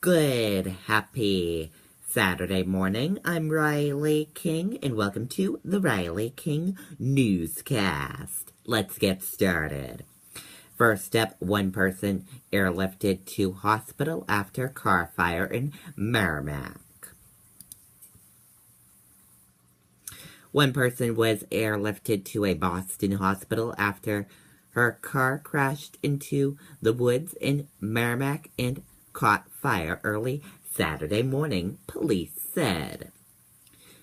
Good, happy Saturday morning. I'm Riley King, and welcome to the Riley King Newscast. Let's get started. First up, one person airlifted to hospital after car fire in Merrimack. One person was airlifted to a Boston hospital after her car crashed into the woods in Merrimack and caught fire early Saturday morning, police said.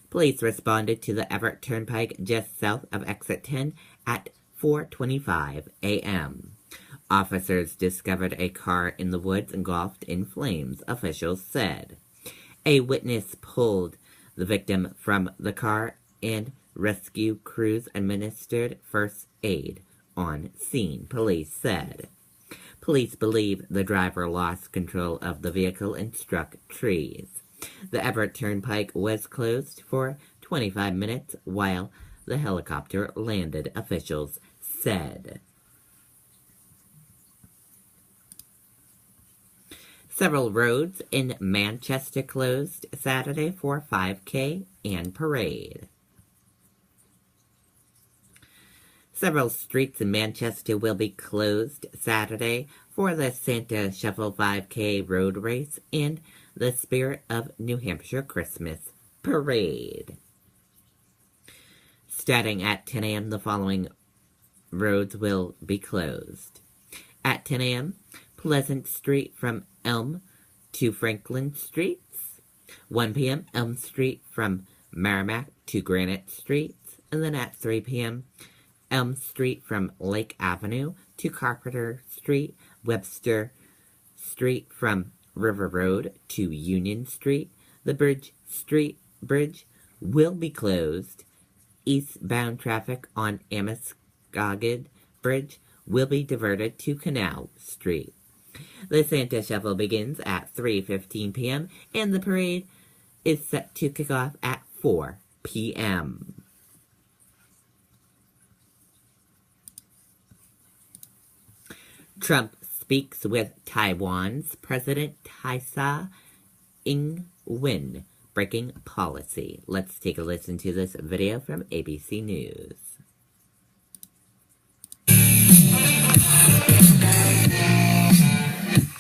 Police responded to the Everett Turnpike just south of Exit 10 at 4:25 a.m. Officers discovered a car in the woods engulfed in flames, officials said. A witness pulled the victim from the car and rescue crews administered first aid on scene, police said. Police believe the driver lost control of the vehicle and struck trees. The Everett Turnpike was closed for 25 minutes while the helicopter landed, officials said. Several roads in Manchester closed Saturday for 5K and parade. Several streets in Manchester will be closed Saturday for the Santa Shuffle 5K road race and the Spirit of New Hampshire Christmas parade. Starting at 10 a.m., the following roads will be closed. At 10 a.m., Pleasant Street from Elm to Franklin Streets. 1 p.m., Elm Street from Merrimack to Granite Streets. And then at 3 p.m., Elm Street from Lake Avenue to Carpenter Street, Webster Street from River Road to Union Street. The Bridge Street Bridge will be closed. Eastbound traffic on Amescogid Bridge will be diverted to Canal Street. The Santa Shuffle begins at 3:15 p.m. and the parade is set to kick off at 4 p.m. Trump speaks with Taiwan's President Tsai Ing-wen, breaking policy. Let's take a listen to this video from ABC News.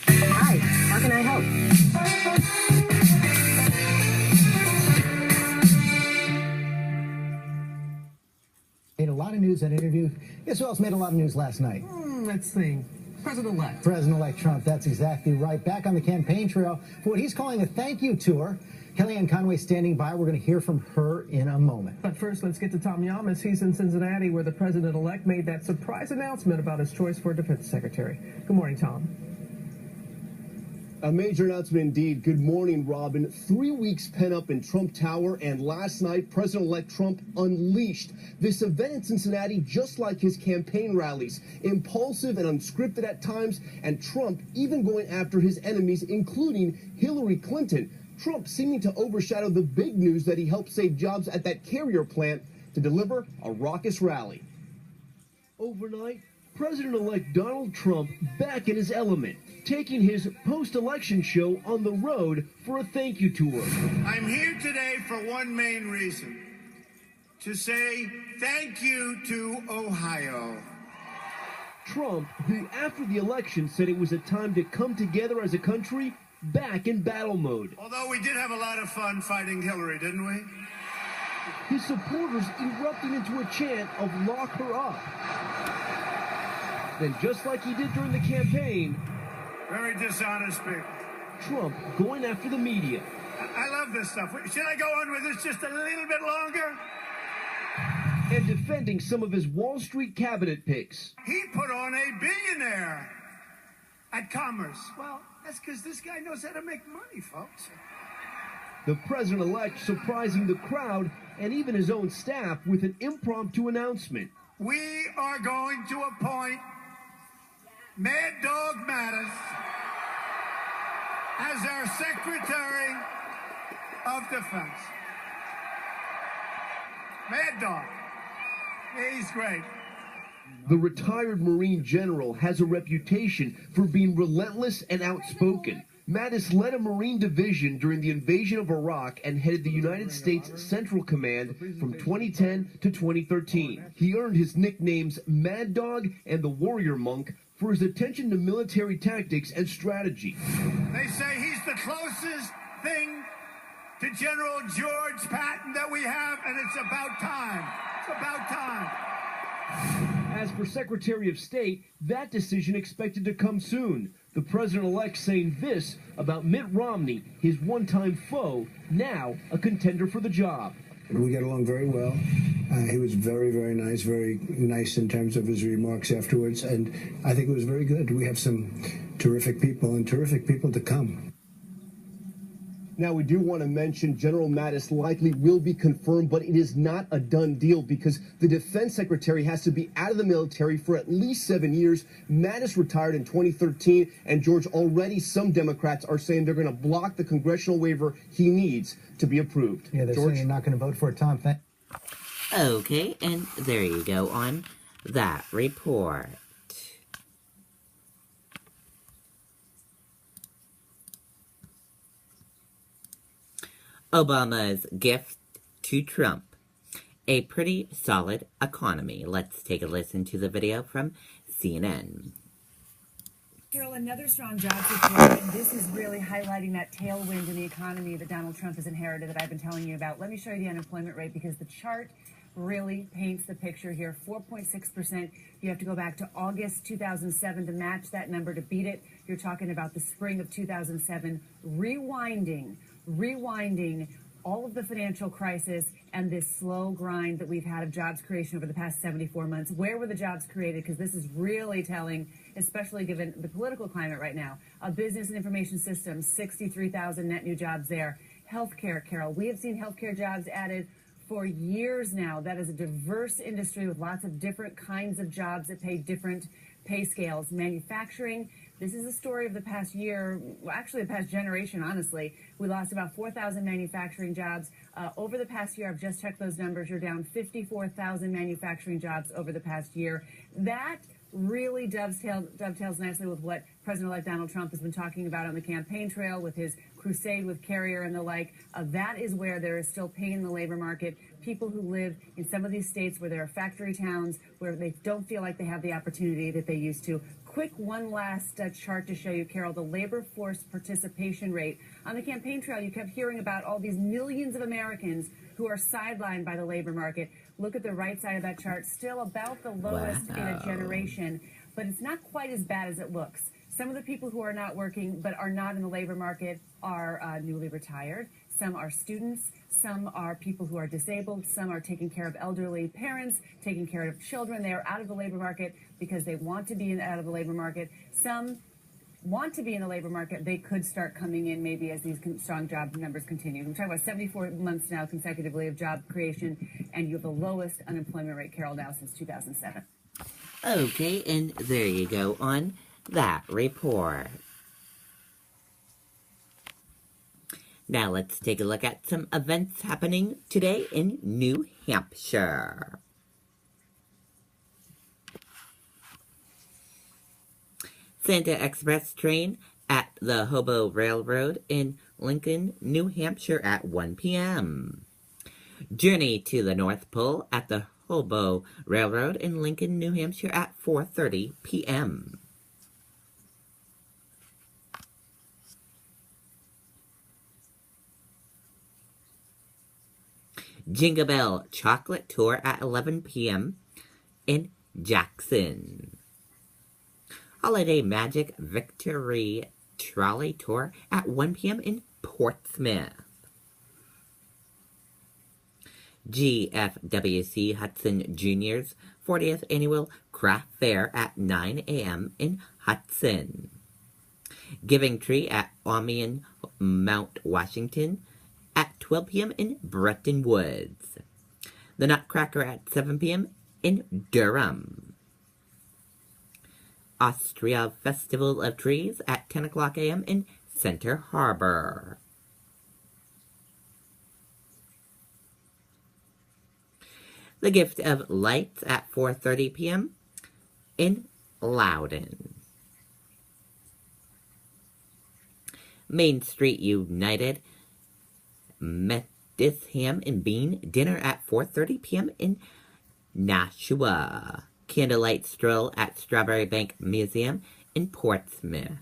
Hi, how can I help? Made a lot of news in an interview. Guess who else made a lot of news last night? Let's see. President-elect. President-elect Trump, that's exactly right. Back on the campaign trail for what he's calling a thank you tour. Kellyanne Conway standing by. We're going to hear from her in a moment. But first, let's get to Tom Yamas. He's in Cincinnati, where the president-elect made that surprise announcement about his choice for defense secretary. Good morning, Tom. A major announcement indeed. Good morning, Robin. 3 weeks pent up in Trump Tower, and last night, President-elect Trump unleashed this event in Cincinnati, just like his campaign rallies. Impulsive and unscripted at times, and Trump even going after his enemies, including Hillary Clinton. Trump seeming to overshadow the big news that he helped save jobs at that carrier plant to deliver a raucous rally. Overnight, President-elect Donald Trump back in his element, taking his post-election show on the road for a thank you tour. I'm here today for one main reason, to say thank you to Ohio. Trump, who after the election said it was a time to come together as a country, back in battle mode. Although we did have a lot of fun fighting Hillary, didn't we? His supporters erupting into a chant of lock her up. Then, just like he did during the campaign, Very dishonest people. Trump going after the media. I love this stuff. Should I go on with this just a little bit longer? And defending some of his Wall Street cabinet picks. He put on a billionaire at Commerce. Well, that's because this guy knows how to make money, folks. The president-elect surprising the crowd and even his own staff with an impromptu announcement. We are going to appoint Mad Dog Mattis as our Secretary of Defense. Mad Dog. He's great. The retired Marine general has a reputation for being relentless and outspoken. Mattis led a Marine division during the invasion of Iraq and headed the United States Central Command from 2010 to 2013. He earned his nicknames Mad Dog and the Warrior Monk for his attention to military tactics and strategy. They say he's the closest thing to General George Patton that we have, and it's about time. It's about time. As for Secretary of State, that decision expected to come soon. The president-elect saying this about Mitt Romney, his one-time foe, now a contender for the job. We got along very well. He was very, very nice in terms of his remarks afterwards, and I think it was very good. We have some terrific people and terrific people to come. Now, we do want to mention General Mattis likely will be confirmed, but it is not a done deal because the defense secretary has to be out of the military for at least 7 years. Mattis retired in 2013, and George, already some Democrats are saying they're going to block the congressional waiver he needs to be approved. Yeah, they're George? saying you're not going to vote for it, Tom. Okay, and there you go on that report. Obama's gift to Trump. A pretty solid economy. Let's take a listen to the video from CNN. Carol, another strong jobs report, and this is really highlighting that tailwind in the economy that Donald Trump has inherited that I've been telling you about. Let me show you the unemployment rate because the chart really paints the picture here. 4.6%. You have to go back to August 2007 to match that number, to beat it. You're talking about the spring of 2007, rewinding all of the financial crisis and this slow grind that we've had of jobs creation over the past 74 months. Where were the jobs created? Because this is really telling, especially given the political climate right now. A business and information systems, 63,000 net new jobs there. Healthcare, Carol, we have seen healthcare jobs added for years now. That is a diverse industry with lots of different kinds of jobs that pay different pay scales. Manufacturing, this is a story of the past year, well, actually the past generation, honestly. We lost about 4,000 manufacturing jobs. Over the past year, I've just checked those numbers, you're down 54,000 manufacturing jobs over the past year. That really dovetails nicely with what President-elect Donald Trump has been talking about on the campaign trail with his crusade with Carrier and the like. That is where there is still pain in the labor market. People who live in some of these states where there are factory towns, where they don't feel like they have the opportunity that they used to. Quick one last chart to show you, Carol, the labor force participation rate. On the campaign trail, you kept hearing about all these millions of Americans who are sidelined by the labor market. Look at the right side of that chart, still about the lowest in a generation, but it's not quite as bad as it looks. Some of the people who are not working but are not in the labor market are newly retired. Some are students. Some are people who are disabled. Some are taking care of elderly parents, taking care of children. They are out of the labor market because they want to be out of the labor market. Some want to be in the labor market. They could start coming in maybe as these strong job numbers continue. We're talking about 74 months now consecutively of job creation, and you have the lowest unemployment rate, Carol, now since 2007. Okay, and there you go on that report. Now let's take a look at some events happening today in New Hampshire. Santa Express train at the Hobo Railroad in Lincoln, New Hampshire at 1 p.m. Journey to the North Pole at the Hobo Railroad in Lincoln, New Hampshire at 4:30 p.m. Jingle Bell Chocolate Tour at 11 p.m. in Jackson. Holiday Magic Victory Trolley Tour at 1 p.m. in Portsmouth. GFWC Hudson Jr.'s 40th Annual Craft Fair at 9 a.m. in Hudson. Giving Tree at Omian, Mount Washington at 12 p.m. in Bretton Woods. The Nutcracker at 7 p.m. in Durham. Austria Festival of Trees at 10 o'clock a.m. in Center Harbor. The Gift of Lights at 4:30 p.m. in Loudon. Main Street United Methodist Ham and Bean dinner at 4:30 p.m. in Nashua. Candlelight stroll at Strawberry Bank Museum in Portsmouth.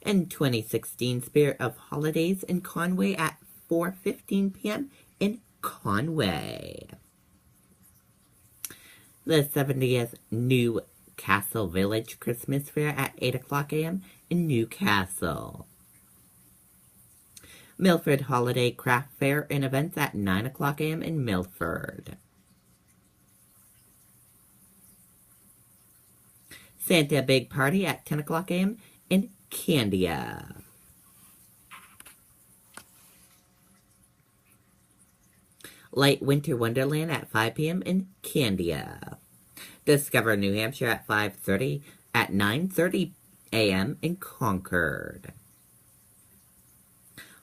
And 2016 Spirit of Holidays in Conway at 4:15 p.m. in Conway. The 70th Newcastle Village Christmas Fair at 8 o'clock a.m. in Newcastle. Milford Holiday Craft Fair and events at 9 o'clock a.m. in Milford. Santa Big Party at 10 o'clock a.m. in Candia. Light Winter Wonderland at 5 p.m. in Candia. Discover New Hampshire at 9:30 a.m. in Concord.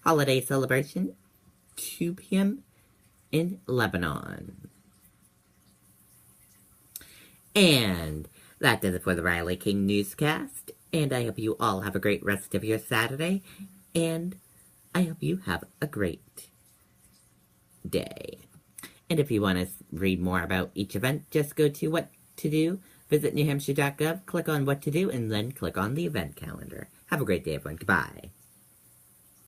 Holiday Celebration, 2 p.m. in Lebanon. And that does it for the Riley King Newscast. And I hope you all have a great rest of your Saturday. And I hope you have a great day. And if you want to read more about each event, just go to What to Do, visit newhampshire.gov, click on What to Do, and then click on the event calendar. Have a great day, everyone. Goodbye.